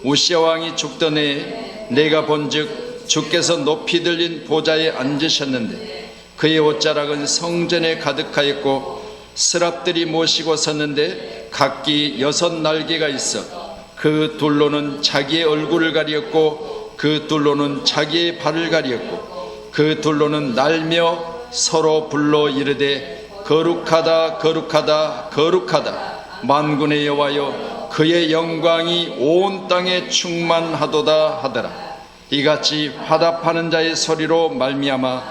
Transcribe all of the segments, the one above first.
우시아 왕이 죽던 해에 내가 본즉 주께서 높이 들린 보좌에 앉으셨는데 그의 옷자락은 성전에 가득하였고 스랍들이 모시고 섰는데 각기 6 날개가 있어 그 둘로는 자기의 얼굴을 가리었고 그 둘로는 자기의 발을 가리었고 그 둘로는 날며 서로 불러 이르되 거룩하다 거룩하다 거룩하다 만군의 여호와여 그의 영광이 온 땅에 충만하도다 하더라. 이같이 화답하는 자의 소리로 말미암아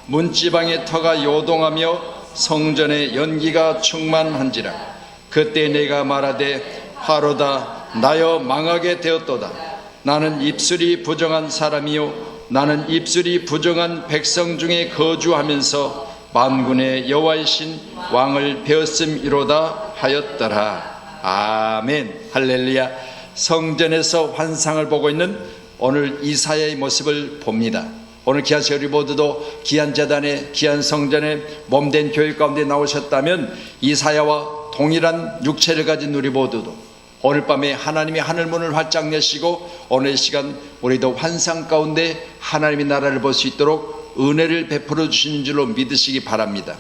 문지방의 터가 요동하며 성전의 연기가 충만한지라. 그때 내가 말하되 화로다 나여 망하게 되었도다. 나는 입술이 부정한 사람이요 나는 입술이 부정한 백성 중에 거주하면서 만군의 여호와이신 왕을 배웠음이로다 하였더라. 아멘. 할렐루야. 성전에서 환상을 보고 있는 오늘 이사야의 모습을 봅니다. 오늘 귀한 우리 모두도 귀한 제단에 귀한 성전에 몸된 교회 가운데 나오셨다면 이사야와 동일한 육체를 가진 우리 모두도 오늘 밤에 하나님이 하늘문을 활짝 여시고 오늘 시간 우리도 환상 가운데 하나님의 나라를 볼 수 있도록 은혜를 베풀어 주시는 줄로 믿으시기 바랍니다.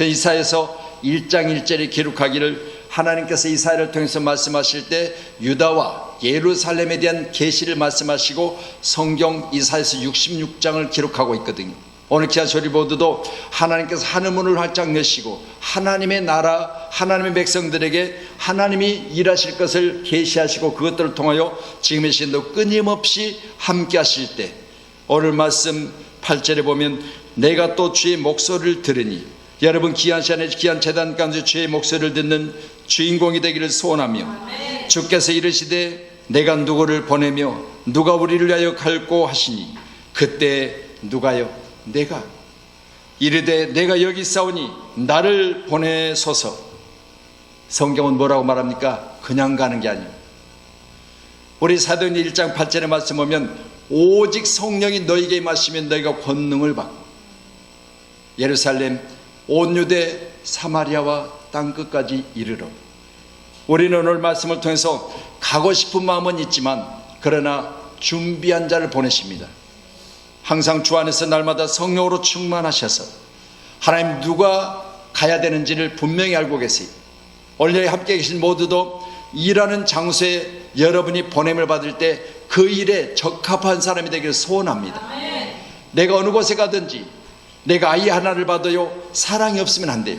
이사야에서 1장 1절에 기록하기를 하나님께서 이사야를 통해서 말씀하실 때 유다와 예루살렘에 대한 계시를 말씀하시고 성경 이사야에서 66장을 기록하고 있거든요. 오늘 귀한 우리 모두도 하나님께서 하늘문을 활짝 여시고 하나님의 나라 하나님의 백성들에게 하나님이 일하실 것을 계시하시고 그것들을 통하여 지금의 시간도 끊임없이 함께 하실 때 오늘 말씀 8절에 보면 내가 또 주의 목소리를 들으니 여러분 귀한 시간에 귀한 제단 가운데 주의 목소리를 듣는 주인공이 되기를 소원하며 주께서 이르시되 내가 누구를 보내며 누가 우리를 위하여 갈고 하시니 그때 누가요? 내가 이르되 내가 여기 있사오니 나를 보내소서. 성경은 뭐라고 말합니까? 그냥 가는 게 아니에요. 우리 사도행전 1장 8절의 말씀 보면 오직 성령이 너희에게 임하시면 너희가 권능을 받고 예루살렘 온 유대 사마리아와 땅끝까지 이르러. 우리는 오늘 말씀을 통해서 가고 싶은 마음은 있지만 그러나 준비한 자를 보내십니다. 항상 주 안에서 날마다 성령으로 충만하셔서 하나님 누가 가야 되는지를 분명히 알고 계세요. 오늘 함께 계신 모두도 일하는 장소에 여러분이 보냄을 받을 때 그 일에 적합한 사람이 되기를 소원합니다. 내가 어느 곳에 가든지 내가 아이 하나를 받아요 사랑이 없으면 안 돼요.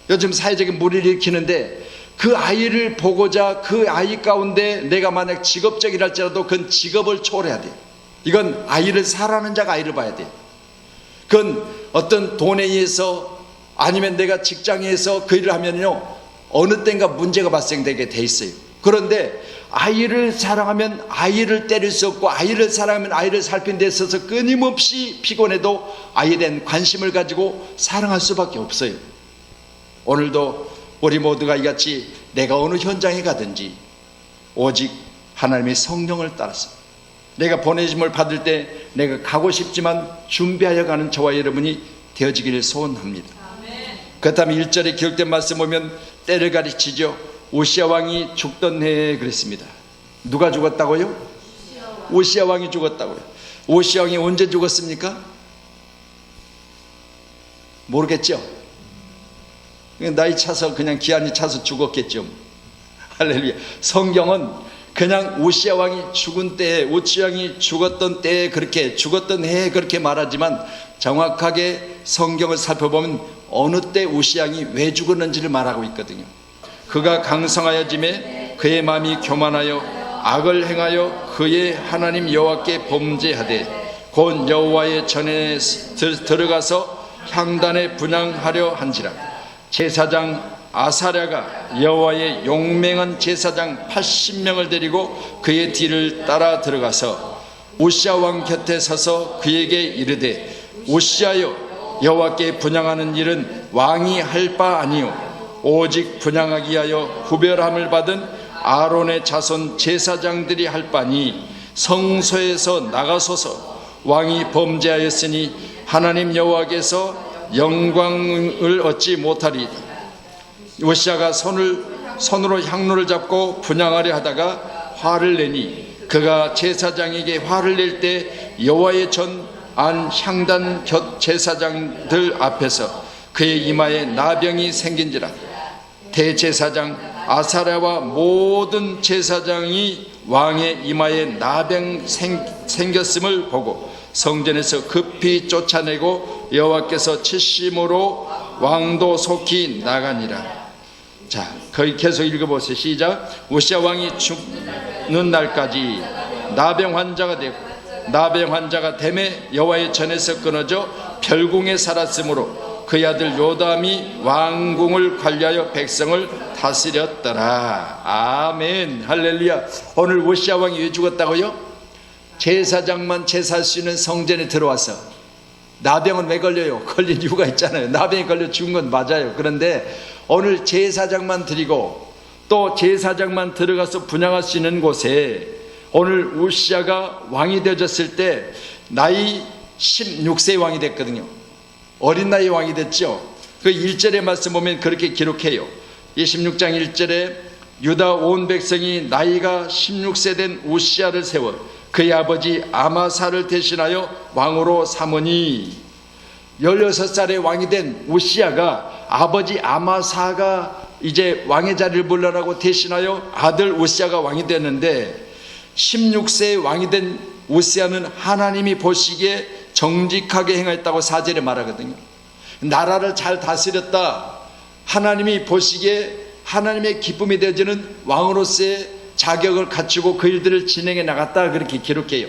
요즘 사회적인 무리를 일으키는데 그 아이를 보고자 그 아이 가운데 내가 만약 직업적이랄지라도 그건 직업을 초월해야 돼요. 이건 아이를 사랑하는 자가 아이를 봐야 돼요. 그건 어떤 돈에 의해서 아니면 내가 직장에 의해서 그 일을 하면요 어느 때인가 문제가 발생되게 돼 있어요. 그런데 아이를 사랑하면 아이를 때릴 수 없고 아이를 사랑하면 아이를 살핀 데 있어서 끊임없이 피곤해도 아이에 대한 관심을 가지고 사랑할 수밖에 없어요. 오늘도 우리 모두가 이같이 내가 어느 현장에 가든지 오직 하나님의 성령을 따라서 내가 보내심을 받을 때 내가 가고 싶지만 준비하여 가는 저와 여러분이 되어지기를 소원합니다. 그렇다면 1절에 기록된 말씀 보면 때를 가르치죠. 우시아 왕이 죽던 해에 그랬습니다. 누가 죽었다고요? 우시아 왕이 죽었다고요. 우시아 왕이 언제 죽었습니까? 모르겠죠? 나이 차서 그냥 기한이 차서 죽었겠죠. 할렐루야. 성경은 그냥 우시아 왕이 죽은 때에 우시아 왕이 죽었던 때에 그렇게 죽었던 해에 그렇게 말하지만 정확하게 성경을 살펴보면 어느 때 우시아 왕이 왜 죽었는지를 말하고 있거든요. 그가 강성하여짐에 그의 마음이 교만하여 악을 행하여 그의 하나님 여호와께 범죄하되 곧 여호와의 전에 들어가서 향단에 분향하려 한지라. 제사장 아사랴가 여호와의 용맹한 제사장 80명을 데리고 그의 뒤를 따라 들어가서 우시아 왕 곁에 서서 그에게 이르되 우시아여 여호와께 분향하는 일은 왕이 할 바 아니요 오직 분향하기 위하여 구별함을 받은 아론의 자손 제사장들이 할 바니 성소에서 나가소서. 왕이 범죄하였으니 하나님 여호와께서 영광을 얻지 못하리이다. 우시아가 손으로 향로를 잡고 분향하려 하다가 화를 내니 그가 제사장에게 화를 낼 때 여호와의 전 안 향단 곁 제사장들 앞에서 그의 이마에 나병이 생긴지라. 대제사장 아사랴와 모든 제사장이 왕의 이마에 나병 생겼음을 보고 성전에서 급히 쫓아내고 여호와께서 치심으로 왕도 속히 나가니라. 자, 거기 계속 읽어보세요. 시작. 우시야 왕이 죽는 날까지 나병 환자가 되고 나병 환자가 됨에 여호와의 전에서 끊어져 별궁에 살았으므로 그의 아들 요담이 왕궁을 관리하여 백성을 다스렸더라. 아멘, 할렐루야. 오늘 우시야 왕이 왜 죽었다고요? 제사장만 제사할 수 있는 성전에 들어와서. 나병은 왜 걸려요? 걸린 이유가 있잖아요. 나병이 걸려 죽은 건 맞아요. 그런데 오늘 제사장만 드리고 또 제사장만 들어가서 분향할 수 있는 곳에 오늘 우시야가 왕이 되어졌을 때 나이 16세 왕이 됐거든요. 어린 나이 왕이 됐죠. 그 1절의 말씀 보면 그렇게 기록해요. 26장 1절에 유다 온 백성이 나이가 16세 된 우시야를 세워 그의 아버지 아마사를 대신하여 왕으로 삼으니. 16살의 왕이 된 우시야가 아버지 아마사가 이제 왕의 자리를 물러나고 대신하여 아들 우시야가 왕이 됐는데 16세의 왕이 된 우시야는 하나님이 보시기에 정직하게 행했다고 4절에 말하거든요. 나라를 잘 다스렸다. 하나님이 보시기에 하나님의 기쁨이 되어지는 왕으로서의 자격을 갖추고 그 일들을 진행해 나갔다. 그렇게 기록해요.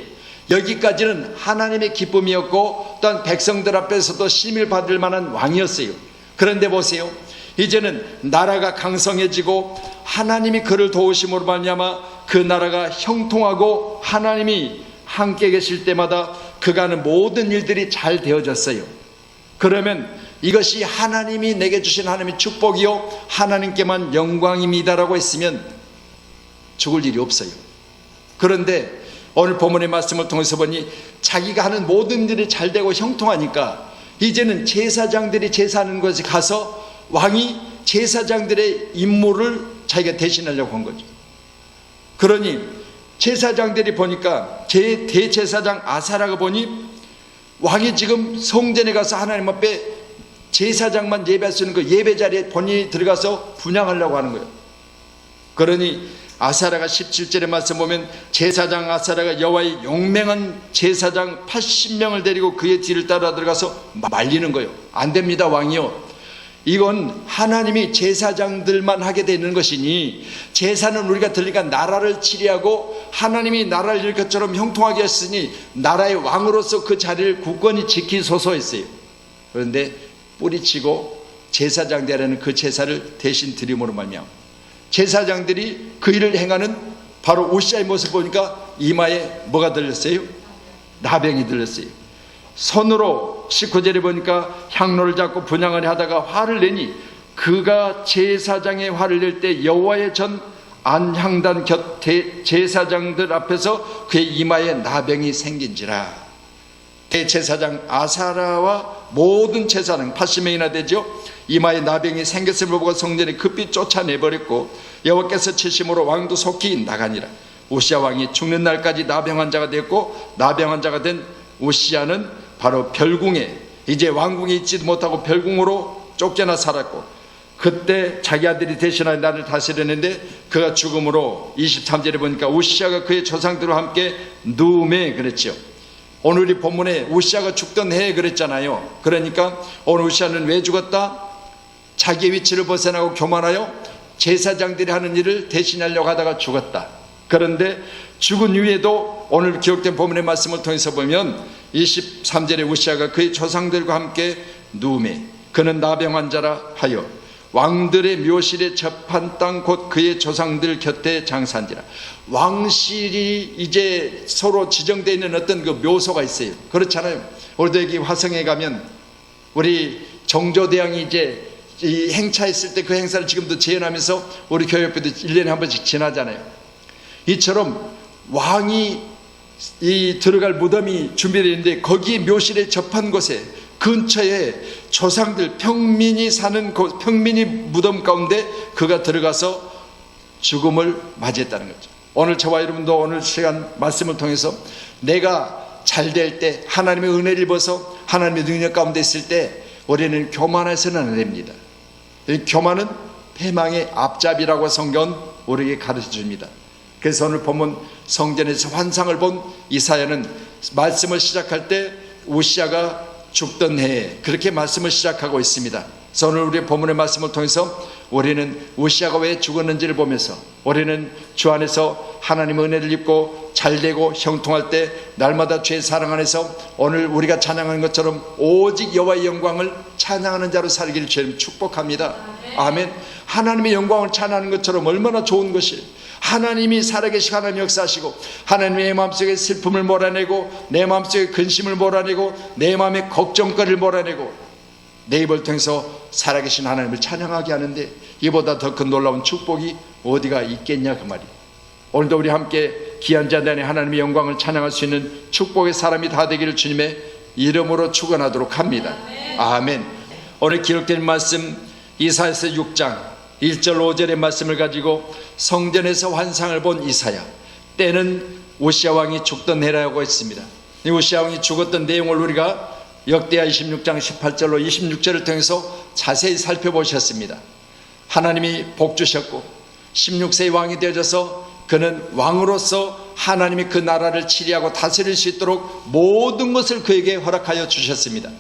여기까지는 하나님의 기쁨이었고 또한 백성들 앞에서도 심을 받을 만한 왕이었어요. 그런데 보세요. 이제는 나라가 강성해지고 하나님이 그를 도우심으로 말미암아 그 나라가 형통하고 하나님이 함께 계실 때마다 그가 하는 모든 일들이 잘 되어졌어요. 그러면 이것이 하나님이 내게 주신 하나님의 축복이요 하나님께만 영광입니다라고 했으면 죽을 일이 없어요. 그런데 오늘 본문의 말씀을 통해서 보니 자기가 하는 모든 일이 잘 되고 형통하니까 이제는 제사장들이 제사하는 곳에 가서 왕이 제사장들의 임무를 자기가 대신하려고 한 거죠. 그러니 제사장들이 보니까 대제사장 아사랴가 보니 왕이 지금 성전에 가서 하나님 앞에 제사장만 예배할 수 있는 그 예배 자리에 본인이 들어가서 분향하려고 하는 거예요. 그러니 아사랴가 17절의 말씀 보면 제사장 아사랴가 여호와의 용맹한 제사장 80명을 데리고 그의 뒤를 따라 들어가서 말리는 거예요. 안 됩니다 왕이요. 이건 하나님이 제사장들만 하게 되는 것이니 제사는 우리가 들으니까 나라를 치리하고 하나님이 나라를 이룰 것처럼 형통하게 했으니 나라의 왕으로서 그 자리를 굳건히 지키소서 했어요. 그런데 뿌리치고 제사장들에는 그 제사를 대신 드림으로 말미암아 제사장들이 그 일을 행하는 바로 우시야의 모습 보니까 이마에 뭐가 들렸어요? 나병이 들렸어요. 손으로 19절에 보니까 향로를 잡고 분향을 하다가 화를 내니 그가 제사장의 화를 낼 때 여호와의 전 안향단 곁 제사장들 앞에서 그의 이마에 나병이 생긴지라. 대제사장 아사랴와 모든 제사장 80명이나 되죠. 이마에 나병이 생겼음을 보고 성전에 급히 쫓아내버렸고 여호와께서 치심으로 왕도 속히 나가니라. 우시야 왕이 죽는 날까지 나병 환자가 됐고 나병 환자가 된 우시야는 바로 별궁에 이제 왕궁에 있지도 못하고 별궁으로 쫓겨나 살았고 그때 자기 아들이 대신하여 나를 다스렸는데 그가 죽음으로 23절에 보니까 우시야가 그의 조상들과 함께 누움에 그랬죠. 오늘 이 본문에 우시야가 죽던 해에 그랬잖아요. 그러니까 오늘 우시야는 왜 죽었다? 자기의 위치를 벗어나고 교만하여 제사장들이 하는 일을 대신하려고 하다가 죽었다. 그런데 죽은 이후에도 오늘 기록된 본문의 말씀을 통해서 보면 23절에 우시야가 그의 조상들과 함께 누움에 그는 나병 환자라 하여 왕들의 묘실에 접한 땅 곧 그의 조상들 곁에 장사한지라. 왕실이 이제 서로 지정되어 있는 어떤 그 묘소가 있어요. 그렇잖아요. 우리도 여기 화성에 가면 우리 정조대왕이 이제 이 행차했을 때 그 행사를 지금도 재현하면서 우리 교회협회도 1년에 한 번씩 지나잖아요. 이처럼 왕이 이 들어갈 무덤이 준비되어 있는데 거기 묘실에 접한 곳에 근처에 조상들 평민이 사는 평민이 무덤 가운데 그가 들어가서 죽음을 맞이했다는 거죠. 오늘 저와 여러분도 오늘 시간 말씀을 통해서 내가 잘 될 때, 하나님의 은혜를 입어서 하나님의 능력 가운데 있을 때 우리는 교만해서는 안 됩니다. 이 교만은 패망의 앞잡이라고 성경은 우리에게 가르쳐 줍니다. 그래서 오늘 본문 성전에서 환상을 본 이사야는 말씀을 시작할 때 우시아가 죽던 해에 그렇게 말씀을 시작하고 있습니다. 그래서 오늘 우리의 본문의 말씀을 통해서 우리는 우시아가 왜 죽었는지를 보면서 우리는 주 안에서 하나님의 은혜를 입고 잘되고 형통할 때 날마다 주의 사랑 안에서 오늘 우리가 찬양하는 것처럼 오직 여호와의 영광을 찬양하는 자로 살기를 주님 축복합니다. 아멘. 하나님의 영광을 찬양하는 것처럼 얼마나 좋은 것이, 하나님이 살아계시고 하나님 역사하시고 하나님의 마음속에 슬픔을 몰아내고 내 마음속에 근심을 몰아내고 내 마음의 걱정거리를 몰아내고 내 입을 통해서 살아계신 하나님을 찬양하게 하는데 이보다 더 큰 놀라운 축복이 어디가 있겠냐 그 말이에요. 오늘도 우리 함께 귀한 자들 안에 하나님의 영광을 찬양할 수 있는 축복의 사람이 다 되기를 주님의 이름으로 축원하도록 합니다. 아멘. 오늘 기록된 말씀 이사야서 6장 1절 5절의 말씀을 가지고 성전에서 환상을 본 이사야, 때는 우시아 왕이 죽던 해라고 했습니다. 이 우시아 왕이 죽었던 내용을 우리가 역대하 26장 18절로 26절을 통해서 자세히 살펴보셨습니다. 하나님이 복 주셨고 16세의 왕이 되어져서 그는 왕으로서 하나님이 그 나라를 치리하고 다스릴 수 있도록 모든 것을 그에게 허락하여 주셨습니다.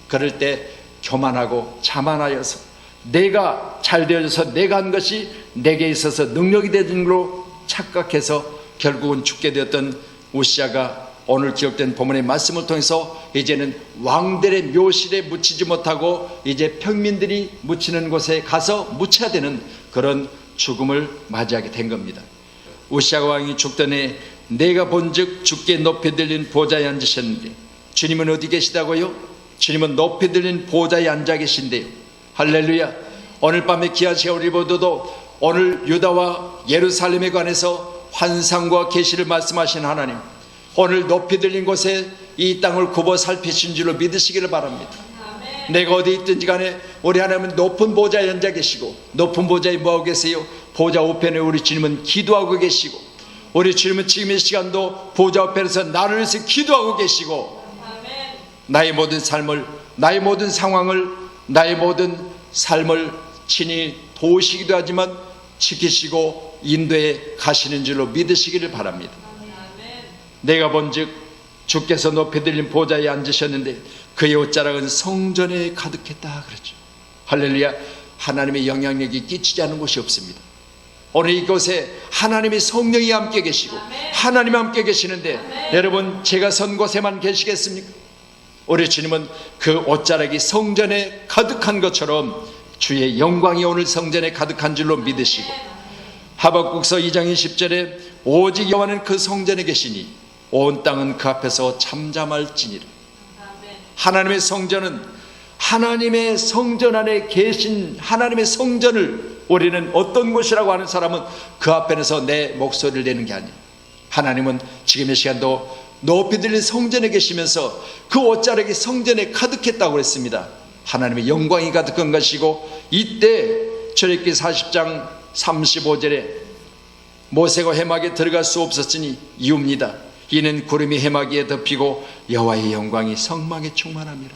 그럴 때 교만하고 자만하여서 내가 잘 되어져서 내가 한 것이 내게 있어서 능력이 되는 걸로 착각해서 결국은 죽게 되었던 우시아가 오늘 기록된 본문의 말씀을 통해서 이제는 왕들의 묘실에 묻히지 못하고 이제 평민들이 묻히는 곳에 가서 묻혀야 되는 그런 죽음을 맞이하게 된 겁니다. 우시아 왕이 죽던 해 내가 본즉 주께 높이 들린 보좌에 앉으셨는데, 주님은 어디 계시다고요? 주님은 높이 들린 보좌에 앉아 계신데요. 할렐루야. 오늘 밤에 귀한 시간 우리 모두도 오늘 유다와 예루살렘에 관해서 환상과 계시를 말씀하신 하나님, 오늘 높이 들린 곳에 이 땅을 굽어 살피신 줄로 믿으시기를 바랍니다. 아멘. 내가 어디 있든지 간에 우리 하나님은 높은 보좌에 앉아 계시고, 높은 보좌에 뭐하고 계세요? 보좌 우편에 우리 주님은 기도하고 계시고, 우리 주님은 지금 이 시간도 보좌 우편에서 나를 위해서 기도하고 계시고, 아멘. 나의 모든 삶을, 나의 모든 상황을, 나의 모든 삶을 친히 도우시기도 하지만 지키시고 인도해 가시는 줄로 믿으시기를 바랍니다. 내가 본즉 주께서 높이 들린 보좌에 앉으셨는데 그의 옷자락은 성전에 가득했다 그랬죠. 할렐루야. 하나님의 영향력이 끼치지 않은 곳이 없습니다. 오늘 이곳에 하나님의 성령이 함께 계시고 하나님이 함께 계시는데 여러분, 제가 선 곳에만 계시겠습니까? 우리 주님은 그 옷자락이 성전에 가득한 것처럼 주의 영광이 오늘 성전에 가득한 줄로 믿으시고, 하박국서 2장 20절에 오직 여호와는 그 성전에 계시니 온 땅은 그 앞에서 잠잠할지니라. 하나님의 성전은, 하나님의 성전 안에 계신 하나님의 성전을 우리는 어떤 곳이라고 하는 사람은 그 앞에서 내 목소리를 내는 게 아니에요. 하나님은 지금 이 시간도 높이 들린 성전에 계시면서 그 옷자락이 성전에 가득했다고 그랬습니다. 하나님의 영광이 가득한 것이고, 이때 출애굽기 40장 35절에 모세가 회막에 들어갈 수 없었으니 이유입니다. 이는 구름이 해막에 덮이고 여호와의 영광이 성막에 충만합니다.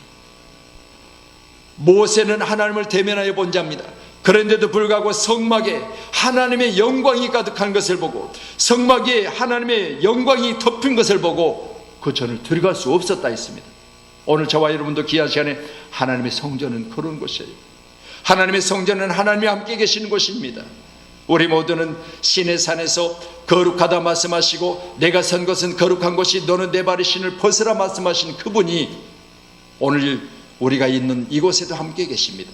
모세는 하나님을 대면하여 본 자입니다. 그런데도 불구하고 성막에 하나님의 영광이 가득한 것을 보고, 성막에 하나님의 영광이 덮인 것을 보고 그 전을 들어갈 수 없었다 했습니다. 오늘 저와 여러분도 귀한 시간에 하나님의 성전은 그런 곳이에요. 하나님의 성전은 하나님이 함께 계시는 곳입니다. 우리 모두는 신의 산에서 거룩하다 말씀하시고 내가 선 것은 거룩한 곳이 너는 내 발의 신을 벗으라 말씀하신 그분이 오늘 우리가 있는 이곳에도 함께 계십니다.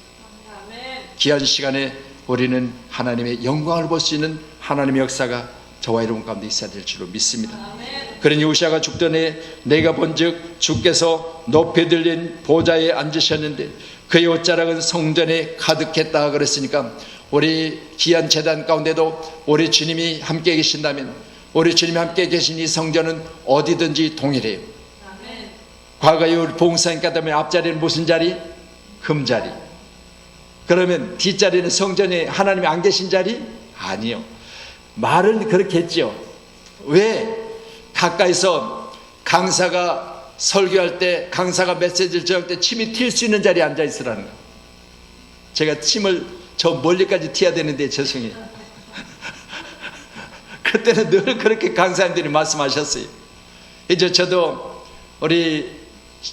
귀한 시간에 우리는 하나님의 영광을 볼 수 있는 하나님의 역사가 저와 여러분 가운데 있어야 될 줄로 믿습니다. 그러니 우시아가 죽던 해 내가 본즉 주께서 높이 들린 보좌에 앉으셨는데 그의 옷자락은 성전에 가득했다 그랬으니까, 우리 귀한 제단 가운데도 우리 주님이 함께 계신다면 우리 주님이 함께 계신 이 성전은 어디든지 동일해요. 과거에 우리 봉사님 가다면 앞자리는 무슨 자리? 금자리. 그러면 뒷자리는 성전에 하나님이 안 계신 자리? 아니요. 말은 그렇게 했죠. 왜? 가까이서 강사가 설교할 때, 강사가 메시지를 전할 때 침이 튈 수 있는 자리에 앉아 있으라는 거예요. 제가 침을 저 멀리까지 튀어야 되는데 죄송해요. 그때는 늘 그렇게 강사님들이 말씀하셨어요. 이제 저도 우리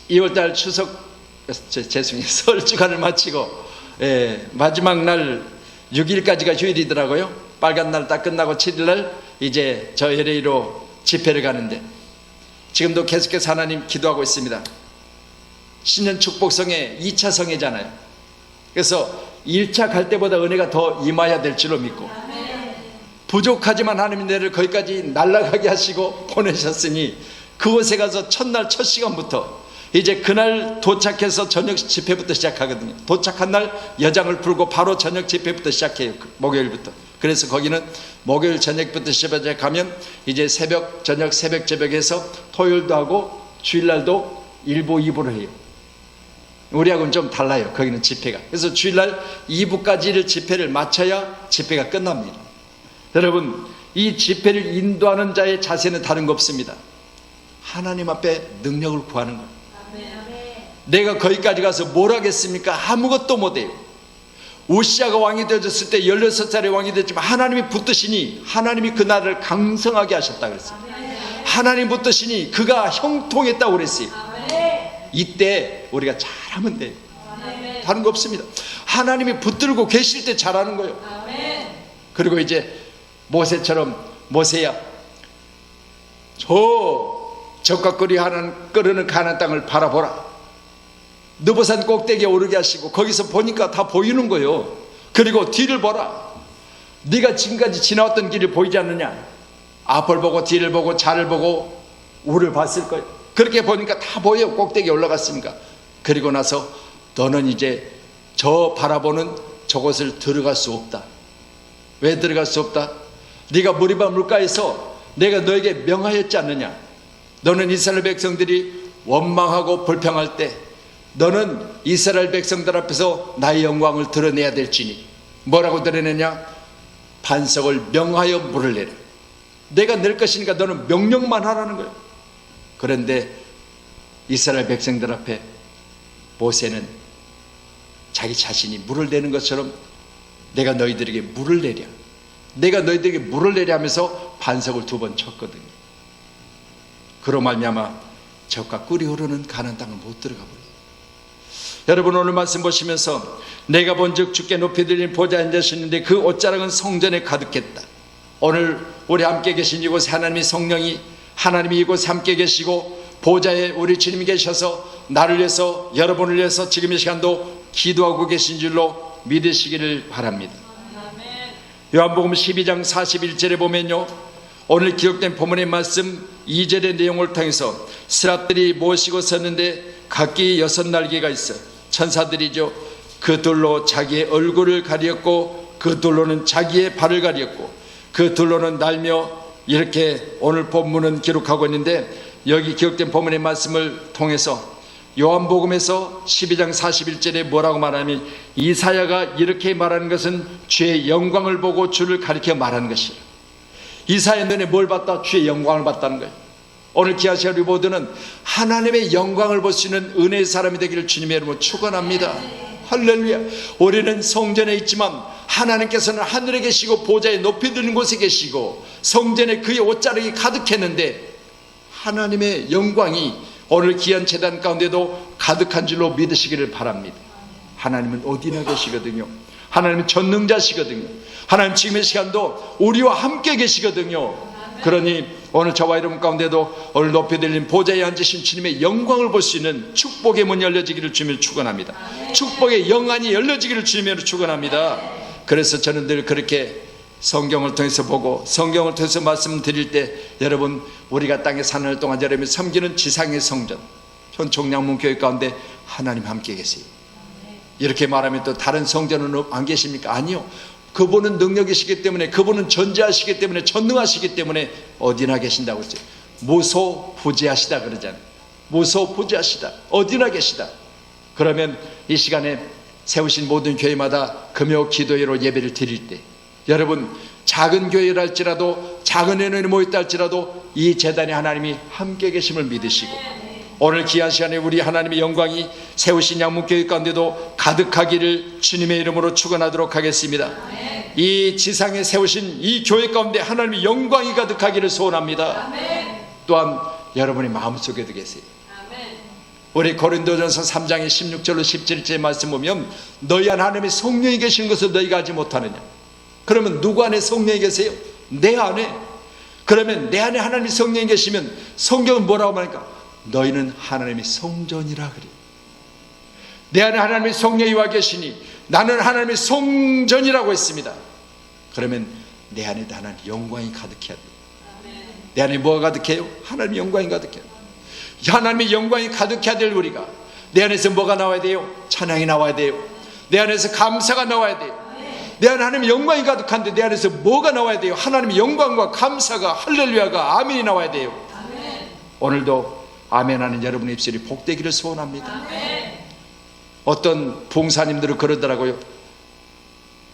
2월달 추석, 죄송해요, 설 주간을 마치고 마지막 날 6일까지가 휴일이더라고요. 빨간 날 딱 끝나고 7일날 이제 저 LA로 집회를 가는데, 지금도 계속해서 하나님 기도하고 있습니다. 신년 축복성회 2차 성회잖아요. 그래서 1차 갈 때보다 은혜가 더 임해야 될 줄로 믿고, 부족하지만 하나님이 나를 거기까지 날아가게 하시고 보내셨으니 그곳에 가서 첫날 첫 시간부터 이제 그날 도착해서 저녁 집회부터 시작하거든요. 도착한 날 여장을 풀고 바로 저녁 집회부터 시작해요. 목요일부터. 그래서 거기는 목요일 저녁부터 시작하면 이제 저녁 새벽 저녁에서 토요일도 하고 주일날도 1부 2부를 해요. 우리하고는 좀 달라요. 거기는 집회가. 그래서 주일날 2부까지를 집회를 마쳐야 집회가 끝납니다. 여러분, 이 집회를 인도하는 자의 자세는 다른 거 없습니다. 하나님 앞에 능력을 구하는 거예요. 내가 거기까지 가서 뭘 하겠습니까? 아무것도 못해요. 우시아가 왕이 되어졌을 때 16살의 왕이 됐지만 하나님이 붙드시니 하나님이 그 나라를 강성하게 하셨다 그랬어요. 하나님 붙드시니 그가 형통했다고 그랬어요. 이때 우리가 잘하면 돼요. 다른 거 없습니다. 하나님이 붙들고 계실 때 잘하는 거예요. 그리고 이제 모세처럼, 모세야 저 적과 끓는 가나안 땅을 바라보라. 느보산 꼭대기에 오르게 하시고 거기서 보니까 다 보이는 거예요. 그리고 뒤를 보라. 네가 지금까지 지나왔던 길이 보이지 않느냐? 앞을 보고 뒤를 보고 좌를 보고 우를 봤을 거예요. 그렇게 보니까 다 보여요. 꼭대기에 올라갔으니까. 그리고 나서 너는 이제 저 바라보는 저곳을 들어갈 수 없다. 왜 들어갈 수 없다? 네가 무리바 물가에서 내가 너에게 명하였지 않느냐? 너는 이스라엘 백성들이 원망하고 불평할 때 너는 이스라엘 백성들 앞에서 나의 영광을 드러내야 될지니 뭐라고 드러내냐? 반석을 명하여 물을 내라. 내가 낼 것이니까 너는 명령만 하라는 거예요. 그런데 이스라엘 백성들 앞에 모세는 자기 자신이 물을 내는 것처럼 내가 너희들에게 물을 내랴, 내가 너희들에게 물을 내랴 하면서 반석을 2번 쳤거든요. 그로 말미암아 적과 꿀이 흐르는 가나안 땅을 못 들어가 버려요. 여러분, 오늘 말씀 보시면서 내가 본즉 주께 높이 들린 보좌에 앉으셨는데 그 옷자락은 성전에 가득했다. 오늘 우리 함께 계신 이곳에 하나님의 성령이, 하나님이 이곳에 함께 계시고 보좌에 우리 주님이 계셔서 나를 위해서, 여러분을 위해서 지금 이 시간도 기도하고 계신 줄로 믿으시기를 바랍니다. 요한복음 12장 41절에 보면요, 오늘 기록된 본문의 말씀 2절의 내용을 통해서 스랍들이 모시고 섰는데 각기 6날개가 있어요. 천사들이죠. 그 둘로 자기의 얼굴을 가리었고 그 둘로는 자기의 발을 가리었고 그 둘로는 날며, 이렇게 오늘 본문은 기록하고 있는데, 여기 기록된 본문의 말씀을 통해서 요한복음에서 12장 41절에 뭐라고 말하면, 이사야가 이렇게 말하는 것은 주의 영광을 보고 주를 가리켜 말하는 것이에요. 이사야 눈에 뭘 봤다? 주의 영광을 봤다는 거예요. 오늘 기아시 우리 모두는 하나님의 영광을 볼 수 있는 은혜의 사람이 되기를 주님의 이름으로 축원합니다. 할렐루야. 우리는 성전에 있지만 하나님께서는 하늘에 계시고 보좌에 높이 드는 곳에 계시고 성전에 그의 옷자락이 가득했는데 하나님의 영광이 오늘 귀한 제단 가운데도 가득한 줄로 믿으시기를 바랍니다. 하나님은 어디나 계시거든요. 하나님은 전능자시거든요. 하나님 지금 이 시간도 우리와 함께 계시거든요. 그러니 오늘 저와 여러분 가운데도 오늘 높이 들린 보좌에 앉으신 주님의 영광을 볼 수 있는 축복의 문이 열려지기를 주님을 축원합니다. 축복의 영안이 열려지기를 주님으로 축원합니다. 그래서 저는 늘 그렇게 성경을 통해서 보고 성경을 통해서 말씀드릴 때, 여러분, 우리가 땅에 사는 동안 여러분이 섬기는 지상의 성전 현총량문 교회 가운데 하나님 함께 계세요. 이렇게 말하면 또 다른 성전은 안 계십니까? 아니요. 그분은 능력이시기 때문에, 그분은 전지하시기 때문에, 전능하시기 때문에 어디나 계신다고 했어요. 무소부지하시다 그러잖아요. 무소부지하시다, 어디나 계시다. 그러면 이 시간에 세우신 모든 교회마다 금요 기도회로 예배를 드릴 때 여러분, 작은 교회랄지라도 작은 인원이 모였다 할지라도 이 재단에 하나님이 함께 계심을 믿으시고, 오늘 귀한 시간에 우리 하나님의 영광이 세우신 양문교회 가운데도 가득하기를 주님의 이름으로 축원하도록 하겠습니다. 이 지상에 세우신 이 교회 가운데 하나님의 영광이 가득하기를 소원합니다. 또한 여러분의 마음속에도 계세요. 우리 고린도전서 3장의 16절로 17절 말씀 보면, 너희 안에 하나님의 성령이 계신 것을 너희가 알지 못하느냐. 그러면 누구 안에 성령이 계세요? 내 안에. 그러면 내 안에 하나님의 성령이 계시면 성경은 뭐라고 말할까? 너희는 하나님의 성전이라 그래. 내 안에 하나님의 성령이 와 계시니 나는 하나님의 성전이라고 했습니다. 그러면 내 안에도 하나님의 영광이 가득해야 돼요. 내 안에 뭐가 가득해요? 하나님의 영광이 가득해요. 하나님의 영광이 가득해야 될 우리가, 내 안에서 뭐가 나와야 돼요? 찬양이 나와야 돼요. 내 안에서 감사가 나와야 돼요. 내 안에 하나님의 영광이 가득한데 내 안에서 뭐가 나와야 돼요? 하나님의 영광과 감사가, 할렐루야가, 아멘이 나와야 돼요. 오늘도 아멘하는 여러분의 입술이 복되기를 소원합니다. 어떤 봉사님들은 그러더라고요.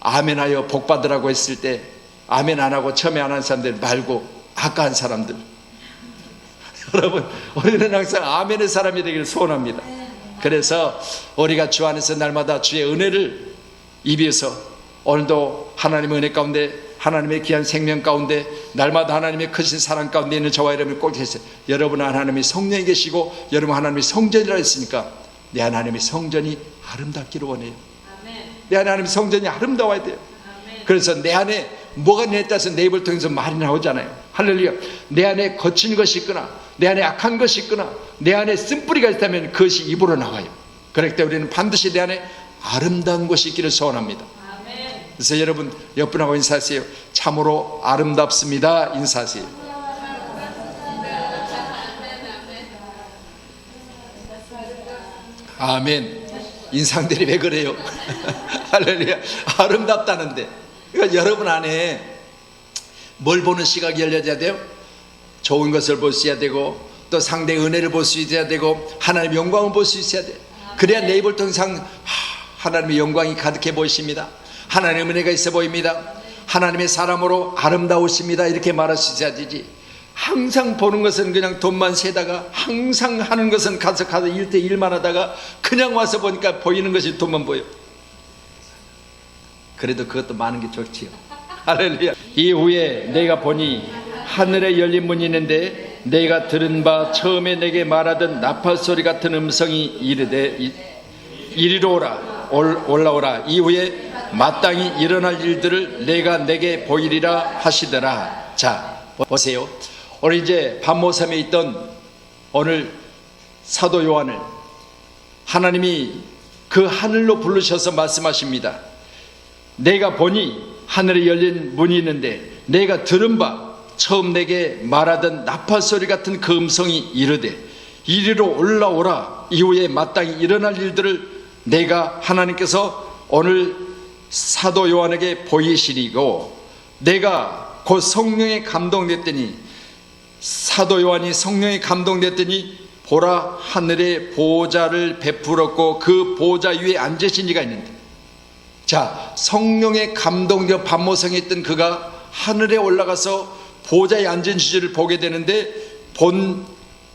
아멘하여 복받으라고 했을 때 아멘 안 하고 처음에 안 한 사람들 말고 아까 한 사람들, 여러분, 우리는 항상 아멘의 사람이 되기를 소원합니다. 그래서 우리가 주 안에서 날마다 주의 은혜를 입에서 오늘도 하나님의 은혜 가운데, 하나님의 귀한 생명 가운데, 날마다 하나님의 크신 사랑 가운데 있는 저와 여러분이 꼭 계세요. 여러분은 하나님의 성령이 계시고 여러분 하나님의 성전이라 했으니까 내 하나님의 성전이 아름답기를 원해요. 내 안에 하나님의 성전이 아름다워야 돼요. 그래서 내 안에 뭐가 있냐에 따라서 내 입을 통해서 말이 나오잖아요. 할렐루야. 내 안에 거친 것이 있거나 내 안에 악한 것이 있거나 내 안에 쓴뿌리가 있다면 그것이 입으로 나와요. 그렇기 때문에 우리는 반드시 내 안에 아름다운 것이 있기를 소원합니다. 그래서 여러분 옆분하고 인사하세요. 참으로 아름답습니다. 인사하세요. 아멘. 인상들이 왜 그래요? 할렐루야. 아름답다는데, 그러니까 여러분 안에 뭘 보는 시각이 열려져야 돼요? 좋은 것을 볼 수 있어야 되고, 또 상대의 은혜를 볼 수 있어야 되고, 하나님의 영광을 볼 수 있어야 돼요. 그래야 내 입을 통해서 하나님의 영광이 가득해 보이십니다. 하나님의 은혜가 있어 보입니다. 하나님의 사람으로 아름다우십니다. 이렇게 말할 수 있어야 되지. 항상 보는 것은 그냥 돈만 세다가, 항상 하는 것은 가서 1대 1만 하다가 그냥 와서 보니까 보이는 것이 돈만 보여. 그래도 그것도 많은 게 좋지요. 할렐루야. 이후에 내가 보니 하늘에 열린 문이 있는데 내가 들은 바 처음에 내게 말하던 나팔 소리 같은 음성이 이르되 이리로 오라, 올라오라. 이후에 마땅히 일어날 일들을 내가 내게 보이리라 하시더라. 자, 보세요. 오늘 이제 반모섬에 있던 오늘 사도 요한을 하나님이 그 하늘로 부르셔서 말씀하십니다. 내가 보니 하늘에 열린 문이 있는데 내가 들은 바 처음 내게 말하던 나팔 소리 같은 그 음성이 이르되 이리로 올라오라. 이후에 마땅히 일어날 일들을 내가 하나님께서 오늘 사도 요한에게 보이시리고, 내가 곧 성령에 감동됐더니, 사도 요한이 성령에 감동됐더니 보라, 하늘에 보좌를 베풀었고 그 보좌 위에 앉으신 이가 있는데, 자, 성령에 감동되어 반모성에 있던 그가 하늘에 올라가서 보좌에 앉은 주제를 보게 되는데, 본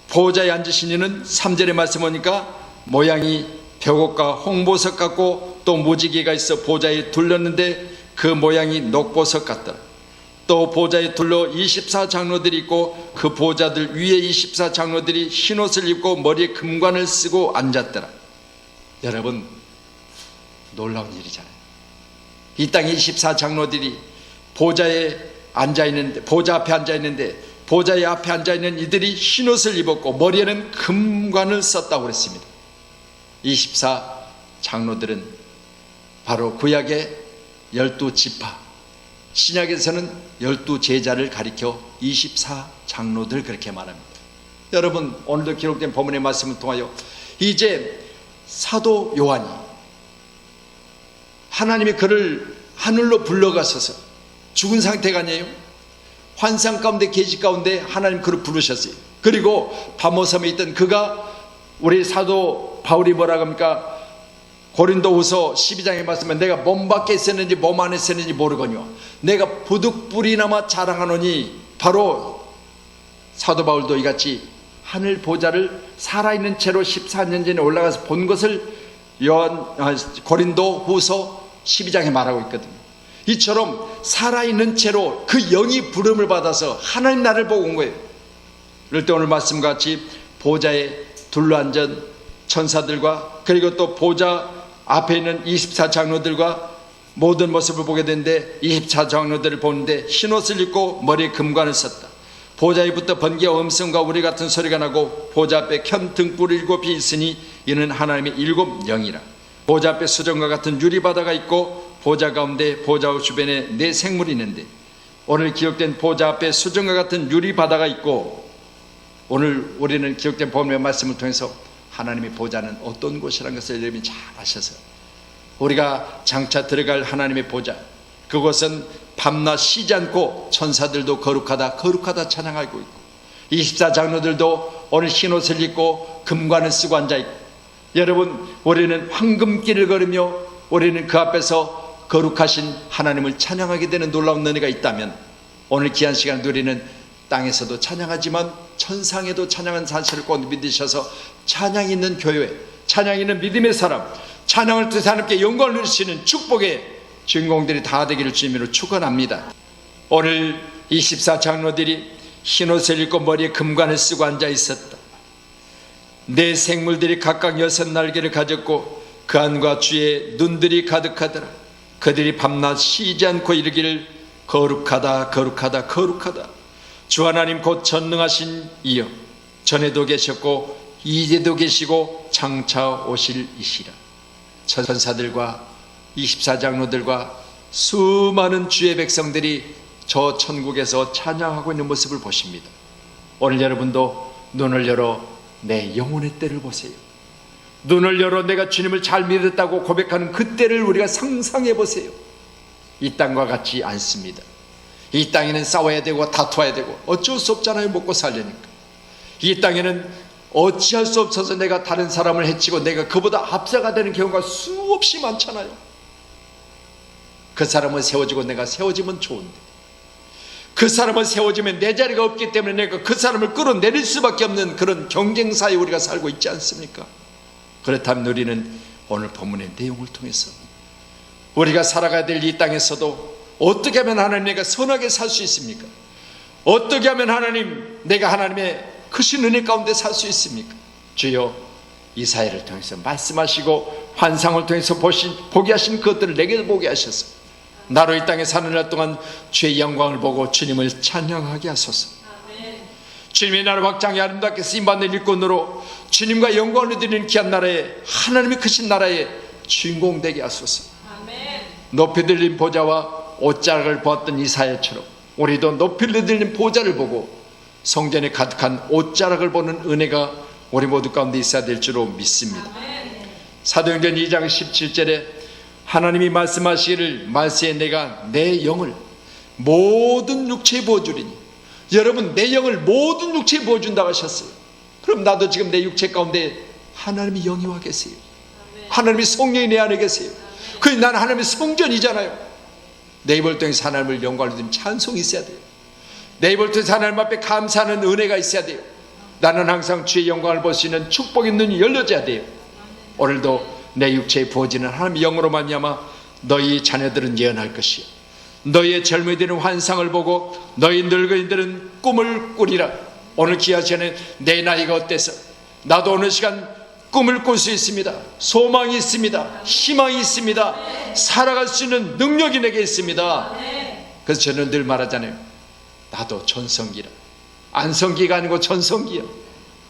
보좌에 앉으신 이는 3절의 말씀 보니까 모양이 벽옥과 홍보석 같고 또 무지개가 있어 보좌에 둘렀는데 그 모양이 녹보석 같더라. 또 보좌에 둘러 24장로들이 있고 그 보좌들 위에 24장로들이 흰옷을 입고 머리에 금관을 쓰고 앉았더라. 여러분, 놀라운 일이잖아요. 이 땅에 24장로들이 보좌에 앉아있는데, 보좌 앞에 앉아있는데, 보좌의 앞에 앉아있는 이들이 흰옷을 입었고 머리에는 금관을 썼다고 그랬습니다. 24장로들은 바로 구약의 12지파, 신약에서는 12제자를 가리켜 24장로들 그렇게 말합니다. 여러분, 오늘도 기록된 본문의 말씀을 통하여 이제 사도 요한이 하나님이 그를 하늘로 불러가셔서, 죽은 상태가 아니에요. 환상 가운데, 계시 가운데 하나님 그를 부르셨어요. 그리고 바모섬에 있던 그가, 우리 사도 바울이 뭐라고 합니까? 고린도후서 12장에 말씀은 내가 몸 밖에 있었는지 몸 안에 있었는지 모르거니와 내가 부득불이나마 자랑하노니, 바로 사도 바울도 이같이 하늘 보좌를 살아있는 채로 14년 전에 올라가서 본 것을 고린도후서 12장에 말하고 있거든요. 이처럼 살아있는 채로 그 영이 부름을 받아서 하나님 나를 보고 온 거예요. 그럴 때 오늘 말씀과 같이 보좌에 둘러앉은 천사들과, 그리고 또 보좌 앞에 있는 24장로들과 모든 모습을 보게 되는데, 24장로들을 보는데 흰옷을 입고 머리에 금관을 썼다. 보좌에부터 번개와 음성과 우리 같은 소리가 나고 보좌 앞에 켠 등불 7이 있으니 이는 하나님의 7 영이라. 보좌 앞에 수정과 같은 유리바다가 있고 보좌 가운데 보좌 주변에 4 생물이 있는데, 오늘 기록된 보좌 앞에 수정과 같은 유리바다가 있고, 오늘 우리는 기록된 본문의 말씀을 통해서 하나님의 보좌는 어떤 곳이라는 것을 여러분이 잘 아셔서, 우리가 장차 들어갈 하나님의 보좌, 그곳은 밤낮 쉬지 않고 천사들도 거룩하다 거룩하다 찬양하고 있고, 24장로들도 오늘 흰옷을 입고 금관을 쓰고 앉아있고, 여러분 우리는 황금길을 걸으며 우리는 그 앞에서 거룩하신 하나님을 찬양하게 되는 놀라운 은혜가 있다면, 오늘 귀한 시간 우리는 땅에서도 찬양하지만 천상에도 찬양하는 사실을 꼭 믿으셔서 찬양 있는 교회, 찬양 있는 믿음의 사람, 찬양을 통해서 하나님께 영광을 누리시는 축복의 주인공들이 다 되기를 주님으로 축원합니다. 오늘 24장로들이 흰옷을 입고 머리에 금관을 쓰고 앉아 있었다. 4 생물들이 각각 6 날개를 가졌고 그 안과 주의 눈들이 가득하더라. 그들이 밤낮 쉬지 않고 이르기를 거룩하다 거룩하다 거룩하다. 주 하나님 곧 전능하신 이여, 전에도 계셨고 이제도 계시고 장차 오실 이시라. 천사들과 24장로들과 수많은 주의 백성들이 저 천국에서 찬양하고 있는 모습을 보십니다. 오늘 여러분도 눈을 열어 내 영혼의 때를 보세요. 눈을 열어 내가 주님을 잘 믿었다고 고백하는 그 때를 우리가 상상해 보세요. 이 땅과 같지 않습니다. 이 땅에는 싸워야 되고 다투어야 되고 어쩔 수 없잖아요. 먹고 살려니까. 이 땅에는 어찌할 수 없어서 내가 다른 사람을 해치고 내가 그보다 앞서가 되는 경우가 수없이 많잖아요. 그 사람은 세워지고 내가 세워지면 좋은데, 그 사람은 세워지면 내 자리가 없기 때문에 내가 그 사람을 끌어내릴 수밖에 없는 그런 경쟁사에 우리가 살고 있지 않습니까? 그렇다면 우리는 오늘 본문의 내용을 통해서 우리가 살아가야 될 이 땅에서도 어떻게 하면 하나님 내가 선하게 살 수 있습니까? 어떻게 하면 하나님 내가 하나님의 크신 은혜 가운데 살 수 있습니까? 주여, 이사야를 통해서 말씀하시고 환상을 통해서 보게 하신 것들을 내게 보게 하셔서 나로 이 땅에 사는 날 동안 주의 영광을 보고 주님을 찬양하게 하소서. 주님의 나라 확장이 아름답게 쓰임받는 일꾼으로 주님과 영광을 드리는 귀한 나라에, 하나님의 크신 나라의 주인공 되게 하소서. 높이 들린 보좌와 옷자락을 보았던 이사야처럼 우리도 높이 들린 보좌를 보고 성전에 가득한 옷자락을 보는 은혜가 우리 모두 가운데 있어야 될 줄로 믿습니다. 사도행전 2장 17절에 하나님이 말씀하시기를 말세에 내가 내 영을 모든 육체에 부어주리니, 여러분 내 영을 모든 육체에 부어준다고 하셨어요. 그럼 나도 지금 내 육체 가운데 하나님이 영이 와 계세요. 하나님이 성령이 내 안에 계세요. 그러니 나는 하나님의 성전이잖아요. 내 입을 통해서 하나님을 영광을 드리는 찬송이 있어야 돼요. 내 입을 통해서 하나님 앞에 감사하는 은혜가 있어야 돼요. 나는 항상 주의 영광을 볼 수 있는 축복의 눈이 열려져야 돼요. 오늘도 내 육체에 부어지는 하나님의 영으로 말미암아 너희 자녀들은 예언할 것이요, 너희의 젊은이들은 환상을 보고 너희 늙은이들은 꿈을 꾸리라. 오늘 귀한 시간에 내 나이가 어때서 나도 어느 시간 꿈을 꿀 수 있습니다. 소망이 있습니다. 희망이 있습니다. 살아갈 수 있는 능력이 내게 있습니다. 그래서 저는 늘 말하잖아요. 나도 전성기라. 안성기가 아니고 전성기요.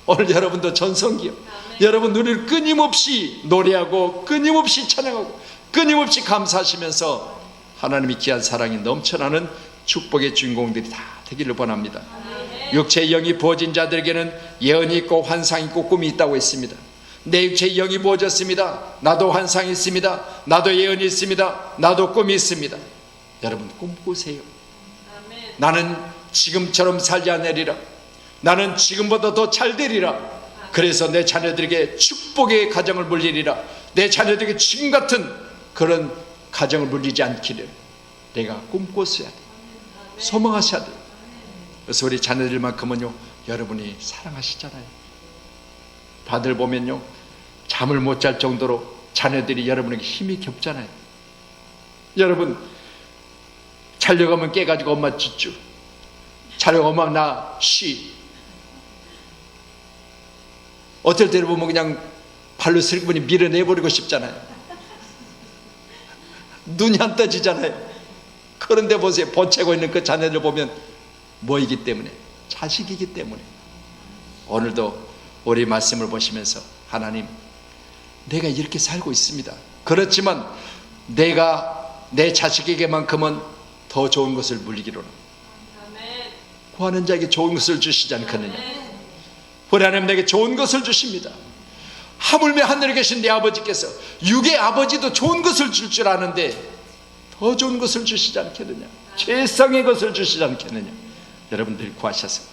오늘 여러분도 전성기요. 여러분 우리를 끊임없이 노래하고 끊임없이 찬양하고 끊임없이 감사하시면서 하나님의 귀한 사랑이 넘쳐나는 축복의 주인공들이 다 되기를 원합니다. 육체의 영이 부어진 자들에게는 예언이 있고 환상이 있고 꿈이 있다고 했습니다. 내 육체의 영이 부어졌습니다. 나도 환상이 있습니다. 나도 예언이 있습니다. 나도 꿈이 있습니다. 여러분 꿈꾸세요. 나는 지금처럼 살지 않으리라. 나는 지금보다 더 잘 되리라. 그래서 내 자녀들에게 축복의 가정을 물리리라. 내 자녀들에게 지금 같은 그런 가정을 물리지 않기를 내가 꿈꿨어야 돼. 소망하셔야 돼. 그래서 우리 자녀들만큼은요, 여러분이 사랑하시잖아요. 다들 보면요, 잠을 못 잘 정도로 자녀들이 여러분에게 힘이 겹잖아요. 여러분, 자려고 하면 깨가지고 엄마 짖죠. 자려고 엄마 나 쉬. 어떨 때를 보면 그냥 발로 슬그머니 밀어내버리고 싶잖아요. 눈이 안 떠지잖아요. 그런데 보세요, 보채고 있는 그 자녀를 보면 뭐이기 때문에? 자식이기 때문에. 오늘도 우리 말씀을 보시면서 하나님, 내가 이렇게 살고 있습니다. 그렇지만 내가 내 자식에게만큼은 더 좋은 것을 물리기로는 구하는 자에게 좋은 것을 주시지 않겠느냐. 우리 하나님 내게 좋은 것을 주십니다. 하물며 하늘에 계신 내 아버지께서 육의 아버지도 좋은 것을 줄 줄 아는데 더 좋은 것을 주시지 않겠느냐. 최상의 것을 주시지 않겠느냐. 여러분들이 구하셔서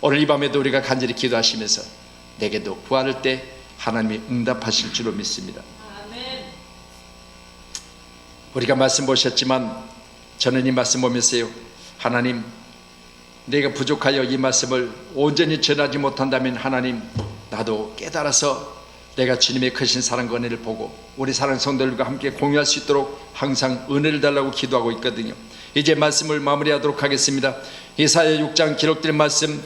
오늘 이 밤에도 우리가 간절히 기도하시면서 내게도 구할 때 하나님이 응답하실 줄로 믿습니다. 우리가 말씀 보셨지만 저는 이 말씀 보면서요, 하나님, 내가 부족하여 이 말씀을 온전히 전하지 못한다면 하나님, 나도 깨달아서 내가 주님의 크신 사랑과 은혜를 보고 우리 사랑 성도들과 함께 공유할 수 있도록 항상 은혜를 달라고 기도하고 있거든요. 이제 말씀을 마무리하도록 하겠습니다. 이사야 6장 기록된 말씀,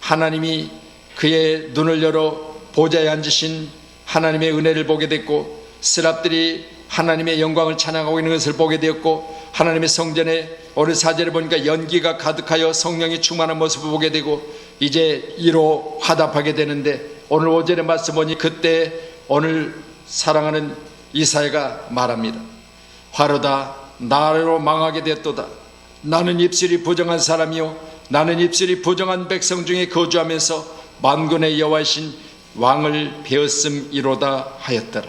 하나님이 그의 눈을 열어 보좌에 앉으신 하나님의 은혜를 보게 됐고, 스랍들이 하나님의 영광을 찬양하고 있는 것을 보게 되었고, 하나님의 성전에 오늘 사절을 보니까 연기가 가득하여 성령이 충만한 모습을 보게 되고, 이제 이로 화답하게 되는데, 오늘 오전에 말씀 보니 그때 오늘 사랑하는 이사야가 말합니다. 화로다 나로 망하게 됐도다. 나는 입술이 부정한 사람이요 나는 입술이 부정한 백성 중에 거주하면서 만군의 여호와이신 왕을 배었음이로다 하였더라.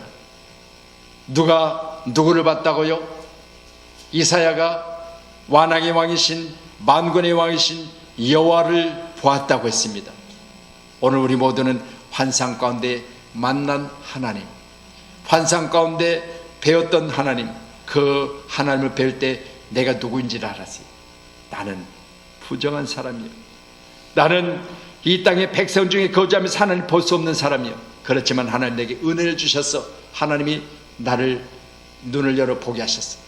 누가 누구를 봤다고요? 이사야가 완왕의 왕이신 만군의 왕이신 여호와를 보았다고 했습니다. 오늘 우리 모두는 환상 가운데 만난 하나님, 환상 가운데 배웠던 하나님, 그 하나님을 배울 때 내가 누구인지를 알았어요. 나는 부정한 사람이요, 나는 이 땅의 백성 중에 거주하면서 하나님을 볼 수 없는 사람이요. 그렇지만 하나님 내게 은혜를 주셔서 하나님이 나를 눈을 열어 보게 하셨어요.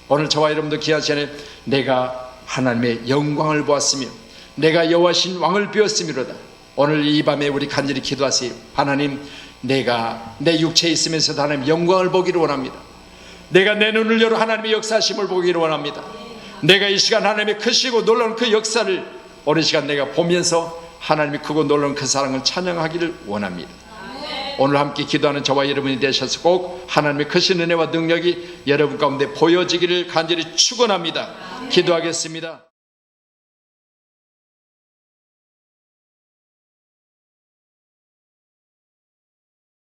오늘 저와 여러분도 귀한 시간에 내가 하나님의 영광을 보았으며 내가 여호와신 왕을 배웠음이로다. 오늘 이 밤에 우리 간절히 기도하세요. 하나님, 내가 내 육체에 있으면서도 하나님 영광을 보기를 원합니다. 내가 내 눈을 열어 하나님의 역사하심을 보기를 원합니다. 내가 이 시간 하나님의 크시고 놀라운 그 역사를 오늘 시간 내가 보면서 하나님이 크고 놀라운 그 사랑을 찬양하기를 원합니다. 오늘 함께 기도하는 저와 여러분이 되셔서 꼭 하나님의 크신 은혜와 능력이 여러분 가운데 보여지기를 간절히 축원합니다. 기도하겠습니다.